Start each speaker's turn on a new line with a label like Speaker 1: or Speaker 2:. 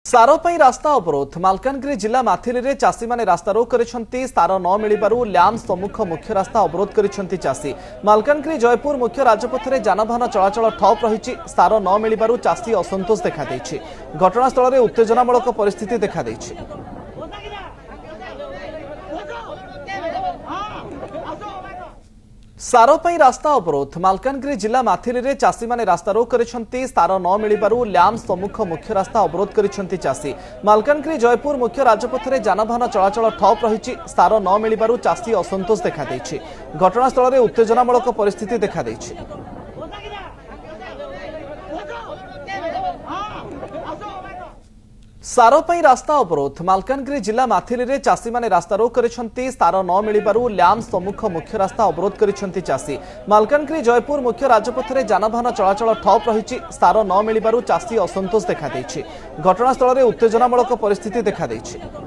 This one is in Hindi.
Speaker 1: सार पर रास्ता अवरोध मालकानगिरी जिला माथिली चाषी मैंने रास्ता रोक कर सार न मिलू ल्याम सम्मुख मुख्य रास्ता अवरोध कर चाषी मालकानगिरी जयपुर मुख्य राजपथ में जानवाहन चलाचल ठप रही सार न मिलू चाषी असंतोष देखा घटनास्थल में उत्तेजनामूलक परिस्थिति देखा सार पर रास्ता अवरोध मालकानगिरी जिला माथिली चाषी मैंने रास्ता रोक कर सार न मिलू ल्याम सम्मुख मुख्य रास्ता अवरोध कर चाषी मालकानगिरी जयपुर मुख्य राजपथ में जानवाहन चलाचल ठप रही सार न मिलू चाषी असंतोष देखा घटनास्थल में उत्तेजनामूलक परिस्थिति देखा सार पर रास्ता अवरोध मालकानगिरी जिला माथिली चाषी मैंने रास्ता रोक कर सार न मिलू ल्याम सम्मुख मुख्य रास्ता अवरोध कर चाषी मालकानगिरी जयपुर मुख्य राजपथ में जानवाहन चलाचल ठप रही सार न मिलू चाषी असंतोष देखा घटनास्थल में उत्तेजनामूलक परिस्थिति देखा